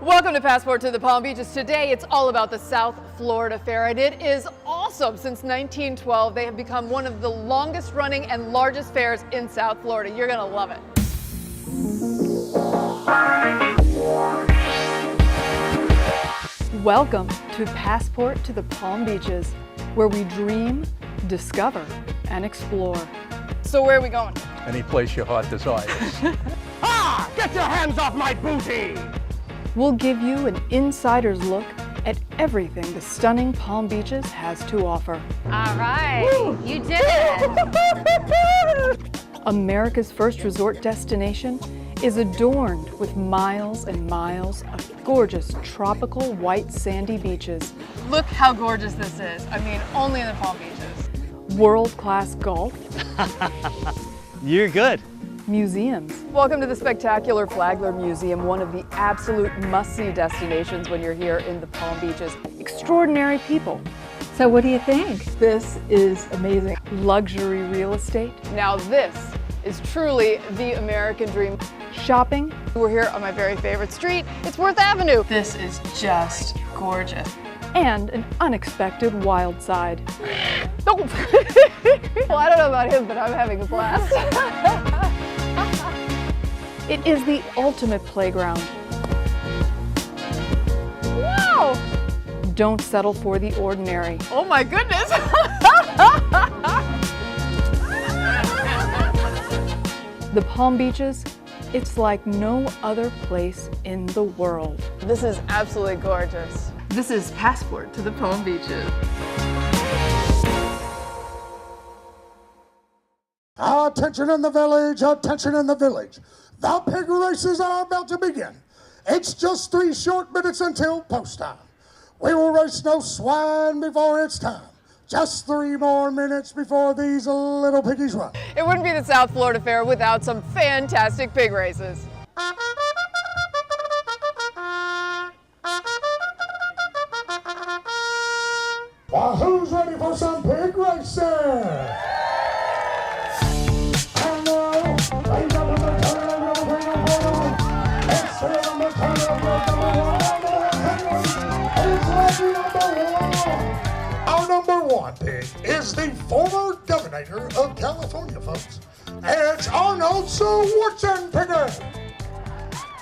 Welcome to Passport to the Palm Beaches. Today it's all about the South Florida Fair, and it is awesome. Since 1912, they have become one of the longest running and largest fairs in South Florida. You're gonna love it. Welcome to Passport to the Palm Beaches, where we dream, discover, and explore. So where are we going? Any place your heart desires. Ah! Get your hands off my booty! We'll give you an insider's look at everything the stunning Palm Beaches has to offer. All right, woo! You did it! America's first resort destination is adorned with miles and miles of gorgeous tropical white sandy beaches. Look how gorgeous this is. I mean, only in the Palm Beaches. World-class golf. You're good. Museums. Welcome to the spectacular Flagler Museum, one of the absolute must-see destinations when you're here in the Palm Beaches. Extraordinary people. So what do you think? This is amazing. Luxury real estate. Now this is truly the American dream. Shopping. We're here on my very favorite street. It's Worth Avenue. This is just gorgeous. And an unexpected wild side. Oh. Well, I don't know about him, but I'm having a blast. It is the ultimate playground. Wow! Don't settle for the ordinary. Oh my goodness! The Palm Beaches, it's like no other place in the world. This is absolutely gorgeous. This is Passport to the Palm Beaches. Attention in the village, attention in the village. The pig races are about to begin. It's just 3 short minutes until post time. We will race no swine before it's time. Just 3 more minutes before these little piggies run. It wouldn't be the South Florida Fair without some fantastic pig races. Well, who's ready for some pig racing? Our number 1 pig is the former governor of California, folks. It's Arnold Schwarzenegger.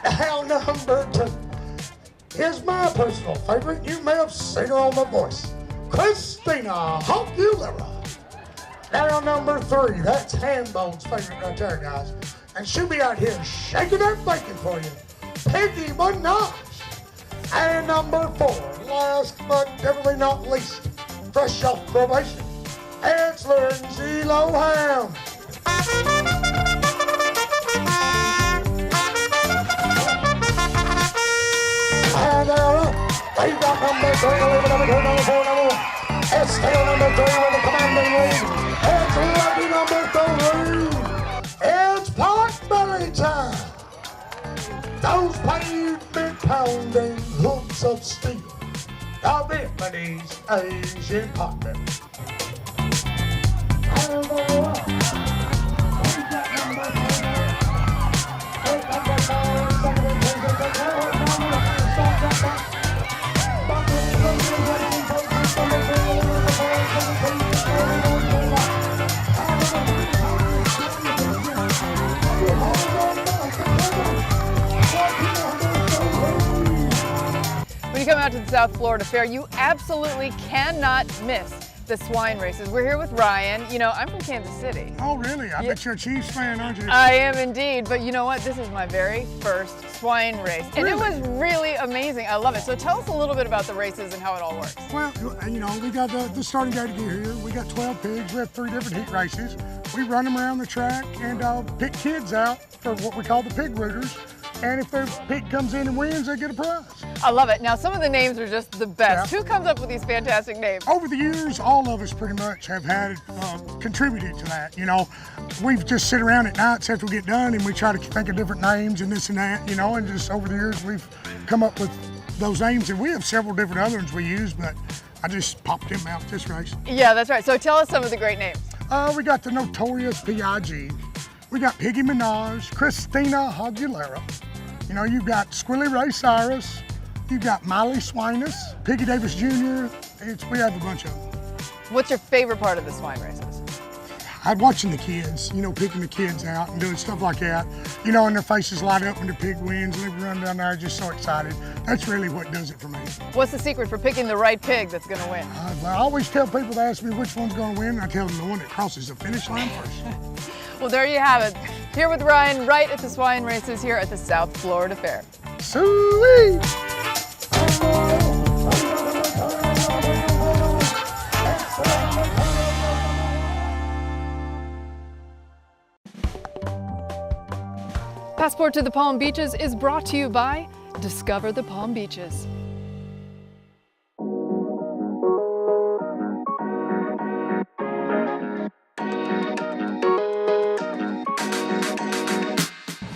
Now, number 2 is my personal favorite. You may have seen her on The Voice, Christina Aguilera. Now, number 3, that's Hambone's favorite right there, guys. And she'll be out here shaking that bacon for you, Piggy Minaj. And number 4, last but definitely not least, fresh off probation, it's Lindsay Lohan. And we've got number 3, number 4, number 1. It's still number 3 with the commanding lead. It's lucky number 3. It's pot belly time. Those pavement pounding hoops of steel. The Vietnamese Asian pot belly. When you come out to the South Florida Fair, you absolutely cannot miss the swine races. We're here with Ryan. You know, I'm from Kansas City. Oh, really? I bet you're a Chiefs fan, aren't you? I am indeed, but you know what? This is my very first swine race, and Really? it was really amazing. I love it. So tell us a little bit about the races and how it all works. Well, you know, we got the starting gate to get here. We got 12 pigs. We have 3 different heat races. We run them around the track and pick kids out for what we call the pig rooters. And if their pig comes in and wins, they get a prize. I love it. Now, some of the names are just the best. Yeah. Who comes up with these fantastic names? Over the years, all of us pretty much have had contributed to that. You know, we've just sit around at nights after we get done and we try to think of different names and this and that, you know, and just over the years we've come up with those names, and we have several different other ones we use, but I just popped them out this race. Yeah, that's right. So tell us some of the great names. We got the notorious P.I.G. We got Piggy Minaj, Christina Aguilera. You know, you've got Squilly Ray Cyrus, You got Miley Swinus, Piggy Davis Jr. We have a bunch of them. What's your favorite part of the swine races? I'm watching the kids, picking the kids out and doing stuff like that. And their faces light up when the pig wins and they run down there just so excited. That's really what does it for me. What's the secret for picking the right pig that's going to win? I always tell people that ask me which one's going to win, and I tell them the one that crosses the finish line first. Well, there you have it. Here with Ryan, right at the swine races here at the South Florida Fair. Sweet! Passport to the Palm Beaches is brought to you by Discover the Palm Beaches.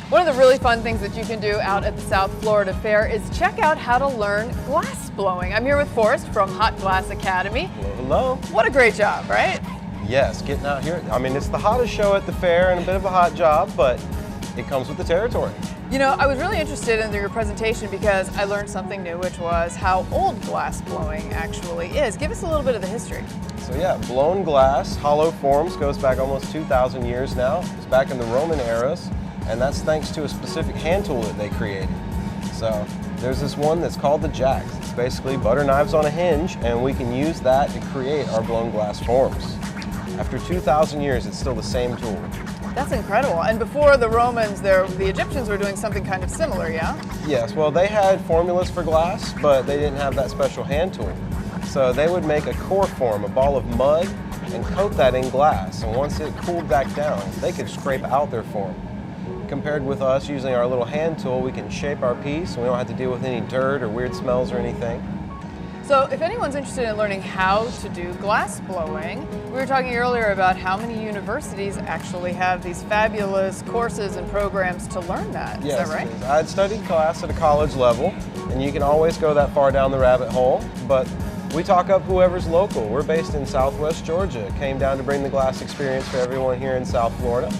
One of the really fun things that you can do out at the South Florida Fair is check out how to learn glass blowing. I'm here with Forrest from Hot Glass Academy. Hello. What a great job, right? Yes, getting out here. I mean, it's the hottest show at the fair and a bit of a hot job, but it comes with the territory. I was really interested in your presentation because I learned something new, which was how old glass blowing actually is. Give us a little bit of the history. So yeah, blown glass, hollow forms, goes back almost 2,000 years now. It's back in the Roman eras, and that's thanks to a specific hand tool that they created. So there's this one that's called the jack. It's basically butter knives on a hinge, and we can use that to create our blown glass forms. After 2,000 years, it's still the same tool. That's incredible. And before the Romans, the Egyptians were doing something kind of similar, yeah? Yes, well, they had formulas for glass, but they didn't have that special hand tool. So they would make a core form, a ball of mud, and coat that in glass. And once it cooled back down, they could scrape out their form. Compared with us using our little hand tool, we can shape our piece, and we don't have to deal with any dirt or weird smells or anything. So if anyone's interested in learning how to do glass blowing, we were talking earlier about how many universities actually have these fabulous courses and programs to learn that. Yes, is that right? I had studied glass at a college level, and you can always go that far down the rabbit hole, but we talk up whoever's local. We're based in Southwest Georgia. Came down to bring the glass experience for everyone here in South Florida.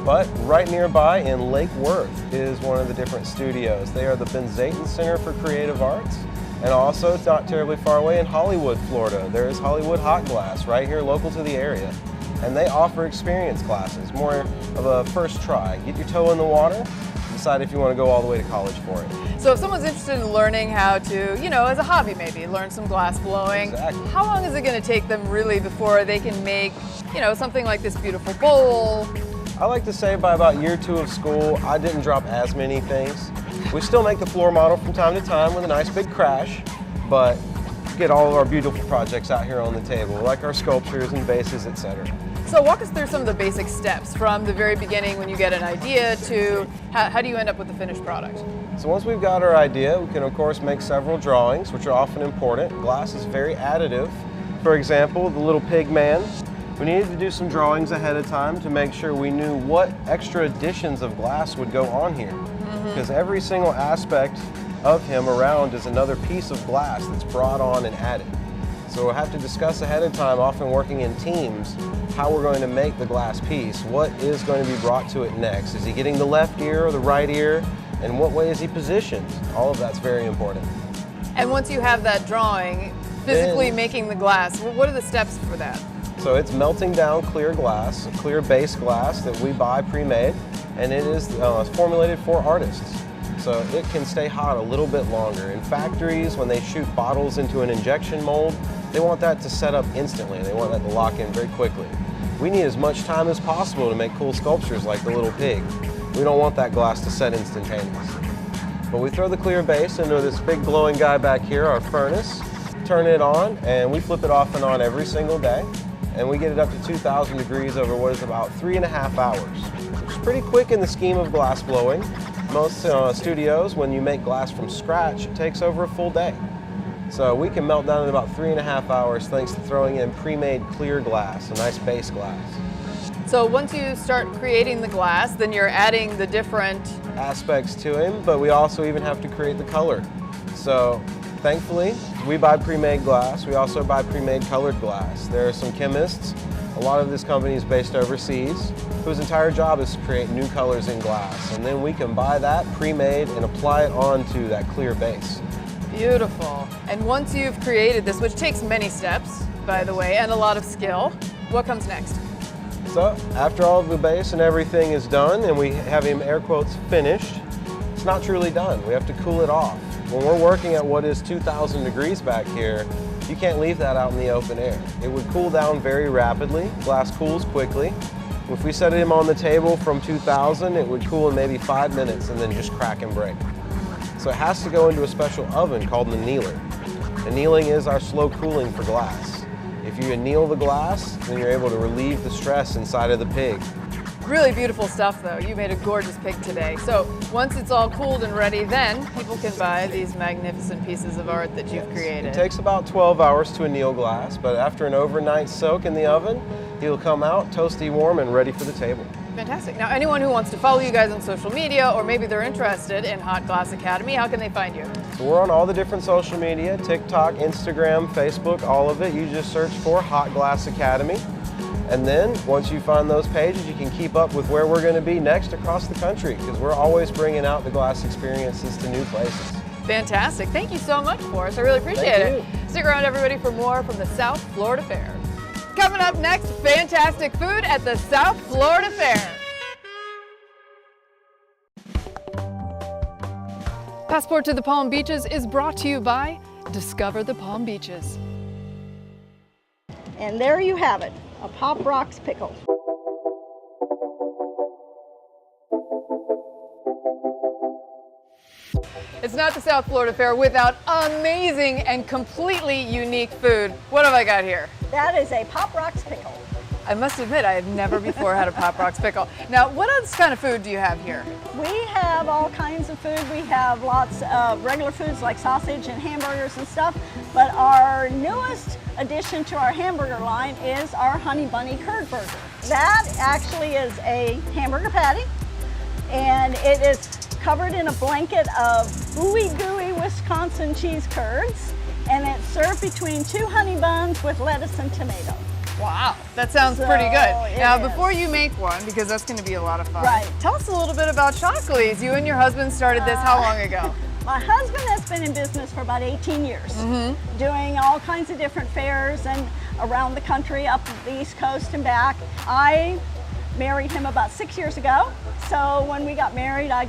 But right nearby in Lake Worth is one of the different studios. They are the Benzaiten Center for Creative Arts. And also, not terribly far away in Hollywood, Florida, there is Hollywood Hot Glass, right here local to the area. And they offer experience classes, more of a first try. Get your toe in the water, decide if you want to go all the way to college for it. So if someone's interested in learning how to, as a hobby maybe, learn some glass blowing, Exactly. How long is it going to take them really before they can make, something like this beautiful bowl? I like to say by about year 2 of school, I didn't drop as many things. We still make the floor model from time to time with a nice big crash, but get all of our beautiful projects out here on the table, like our sculptures and vases, etc. So walk us through some of the basic steps from the very beginning when you get an idea to how do you end up with the finished product? So once we've got our idea, we can of course make several drawings, which are often important. Glass is very additive. For example, the little pig man. We needed to do some drawings ahead of time to make sure we knew what extra additions of glass would go on here. Because every single aspect of him around is another piece of glass that's brought on and added. So we'll have to discuss ahead of time, often working in teams, how we're going to make the glass piece. What is going to be brought to it next? Is he getting the left ear or the right ear? And what way is he positioned? All of that's very important. And once you have that drawing, physically making the glass, what are the steps for that? So it's melting down clear glass, clear base glass that we buy pre-made, and it is formulated for artists. So it can stay hot a little bit longer. In factories, when they shoot bottles into an injection mold, they want that to set up instantly. They want that to lock in very quickly. We need as much time as possible to make cool sculptures like the little pig. We don't want that glass to set instantaneously. But we throw the clear base into this big glowing guy back here, our furnace, turn it on, and we flip it off and on every single day. And we get it up to 2,000 degrees over what is about 3.5 hours, which is pretty quick in the scheme of glass blowing. Most studios, when you make glass from scratch, it takes over a full day. So we can melt down in about 3.5 hours thanks to throwing in pre-made clear glass, a nice base glass. So once you start creating the glass, then you're adding the different aspects to him, but we also even have to create the color. So thankfully, we buy pre-made glass. We also buy pre-made colored glass. There are some chemists, a lot of this company is based overseas, whose entire job is to create new colors in glass. And then we can buy that pre-made and apply it onto that clear base. Beautiful. And once you've created this, which takes many steps, by the way, and a lot of skill, what comes next? So after all of the base and everything is done and we have him air quotes finished, it's not truly done. We have to cool it off. When we're working at what is 2,000 degrees back here, you can't leave that out in the open air. It would cool down very rapidly. Glass cools quickly. If we set him on the table from 2,000, it would cool in maybe 5 minutes and then just crack and break. So it has to go into a special oven called an annealer. Annealing is our slow cooling for glass. If you anneal the glass, then you're able to relieve the stress inside of the pig. Really beautiful stuff though. You made a gorgeous pig today. So once it's all cooled and ready, then people can buy these magnificent pieces of art that you've created. It takes about 12 hours to anneal glass, but after an overnight soak in the oven, he'll come out toasty warm and ready for the table. Fantastic. Now anyone who wants to follow you guys on social media, or maybe they're interested in Hot Glass Academy, how can they find you? So we're on all the different social media, TikTok, Instagram, Facebook, all of it. You just search for Hot Glass Academy. And then once you find those pages, you can keep up with where we're going to be next across the country, because we're always bringing out the glass experiences to new places. Fantastic. Thank you so much, Forrest. I really appreciate it. Stick around, everybody, for more from the South Florida Fair. Coming up next, fantastic food at the South Florida Fair. Passport to the Palm Beaches is brought to you by Discover the Palm Beaches. And there you have it, a Pop Rocks pickle. It's not the South Florida Fair without amazing and completely unique food. What have I got here? That is a Pop Rocks pickle. I must admit, I have never before had a Pop Rocks pickle. Now, what else kind of food do you have here? We have all kinds of food. We have lots of regular foods like sausage and hamburgers and stuff, but our newest addition to our hamburger line is our Honey Bunny Curd Burger. That actually is a hamburger patty, and it is covered in a blanket of ooey gooey Wisconsin cheese curds, and it's served between 2 honey buns with lettuce and tomato. Wow, that sounds pretty good. Now, is. Before you make one, because that's going to be a lot of fun, Right. Tell us a little bit about Jacqueline. You and your husband started this how long ago? My husband has been in business for about 18 years, doing all kinds of different fairs and around the country, up the East Coast and back. I married him about 6 years ago, so when we got married, I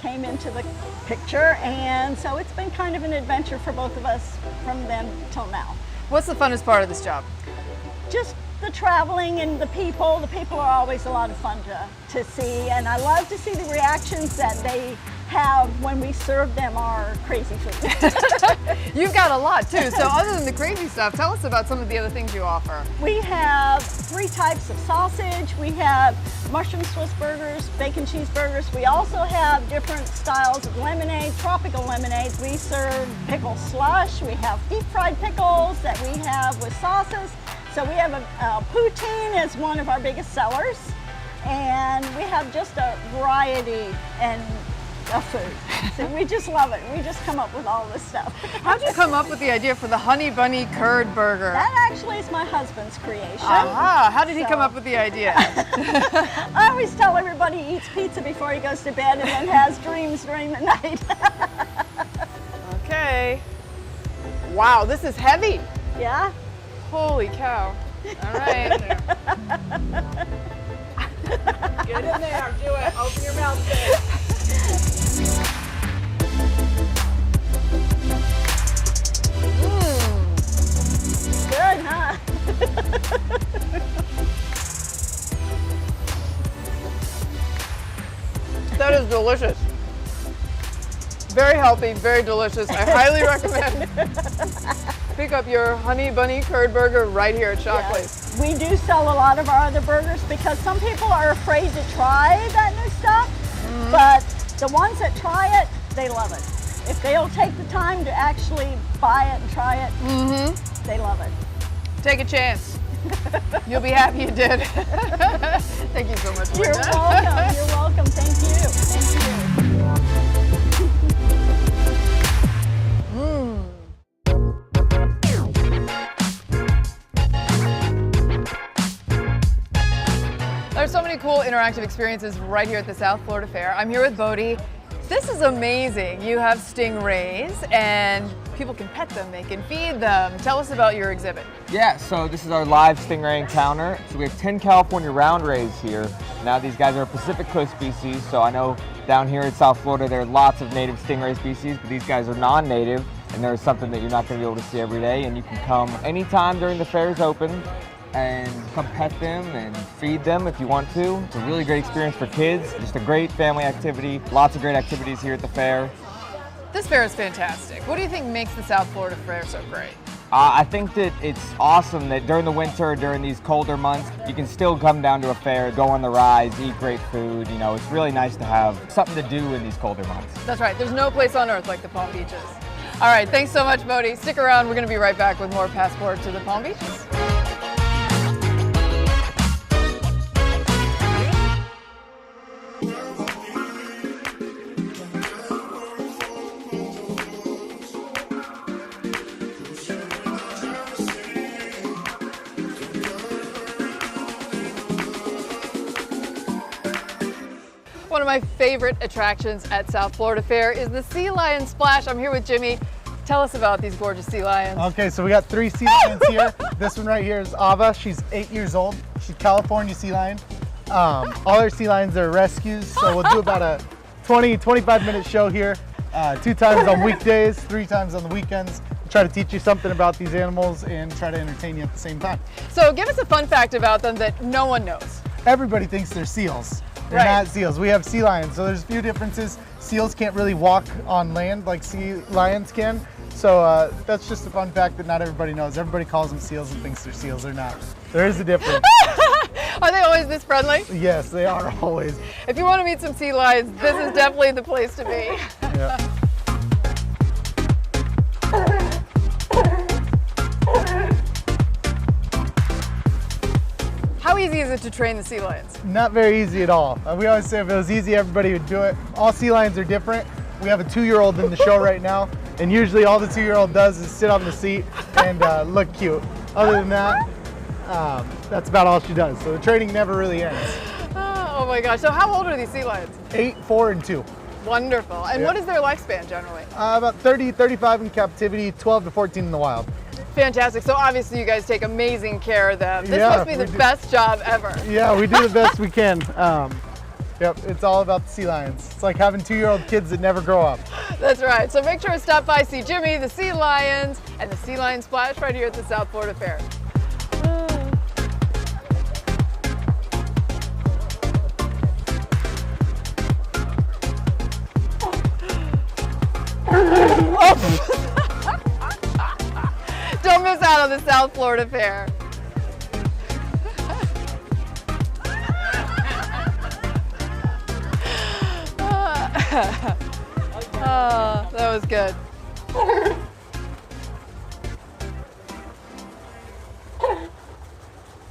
came into the picture, and so it's been kind of an adventure for both of us from then till now. What's the funnest part of this job? Just the traveling and the people. The people are always a lot of fun to see, and I love to see the reactions that they have when we serve them our crazy food. You've got a lot too, so other than the crazy stuff, tell us about some of the other things you offer. We have 3 types of sausage. We have mushroom Swiss burgers, bacon cheeseburgers. We also have different styles of lemonade, tropical lemonades. We serve pickle slush. We have deep fried pickles that we have with sauces. So we have a poutine is one of our biggest sellers, and we have just a variety of food. So we just love it. We just come up with all this stuff. How'd you come up with the idea for the Honey Bunny Curd Burger? That actually is my husband's creation. Aha, how did he come up with the idea? I always tell everybody he eats pizza before he goes to bed and then has dreams during the night. Okay. Wow, this is heavy. Yeah? Holy cow. All right. Get in there, do it. Open your mouth big. Good, huh? That is delicious. Very healthy, very delicious. I highly recommend pick up your Honey Bunny Curd Burger right here at Jacqueline's. Yes. We do sell a lot of our other burgers because some people are afraid to try that new stuff, but the ones that try it, they love it. If they'll take the time to actually buy it and try it, they love it. Take a chance. You'll be happy you did. Thank you so much, Linda. You're welcome. You're welcome. Thank you. Thank you. There's so many cool interactive experiences right here at the South Florida Fair. I'm here with Bodie. This is amazing. You have stingrays and people can pet them, they can feed them. Tell us about your exhibit. Yeah, so this is our live stingray encounter. So we have 10 California round rays here. Now these guys are a Pacific Coast species, so I know down here in South Florida there are lots of native stingray species, but these guys are non-native, and they're something that you're not going to be able to see every day, and you can come anytime during the fair's open and come pet them and feed them if you want to. It's a really great experience for kids, just a great family activity, lots of great activities here at the fair. This fair is fantastic. What do you think makes the South Florida Fair so great? I think that it's awesome that during the winter, during these colder months, you can still come down to a fair, go on the rides, eat great food. You know, it's really nice to have something to do in these colder months. That's right, there's no place on earth like the Palm Beaches. All right, thanks so much, Modi. Stick around, we're gonna be right back with more Passport to the Palm Beaches. One of my favorite attractions at South Florida Fair is the Sea Lion Splash. I'm here with Jimmy. Tell us about these gorgeous sea lions. Okay, so we got 3 sea lions here. This one right here is Ava. She's 8 years old. She's California sea lion. All our sea lions are rescues, so we'll do about a 20-25 minute show here, 2 times on weekdays, 3 times on the weekends. We'll try to teach you something about these animals and try to entertain you at the same time. So give us a fun fact about them that no one knows. Everybody thinks they're seals. They're Right. not seals. We have sea lions, so there's a few differences. Seals can't really walk on land like sea lions can. So that's just a fun fact that not everybody knows. Everybody calls them seals and thinks they're seals. They're not. There is a difference. Are they always this friendly? Yes, they are always. If you want to meet some sea lions, this is definitely the place to be. Yeah. How easy is it to train the sea lions? Not very easy at all. We always say if it was easy, everybody would do it. All sea lions are different. We have a 2-year-old in the show right now, and usually all the 2-year-old does is sit on the seat and look cute. Other than that, that's about all she does. So the training never really ends. Oh my gosh, so how old are these sea lions? 8, 4, and 2. Wonderful. And Yeah. what is their lifespan generally? About 30, 35 in captivity, 12 to 14 in the wild. Fantastic. So obviously you guys take amazing care of them. This Yeah, must be the we do. best job ever. Yeah, we do the best we can. Yep, it's all about the sea lions. It's like having 2-year-old kids that never grow up. That's right. So make sure to stop by, see Jimmy, the sea lions, and the Sea Lion Splash right here at the South Florida Fair. Don't miss out on the South Florida Fair. That was good.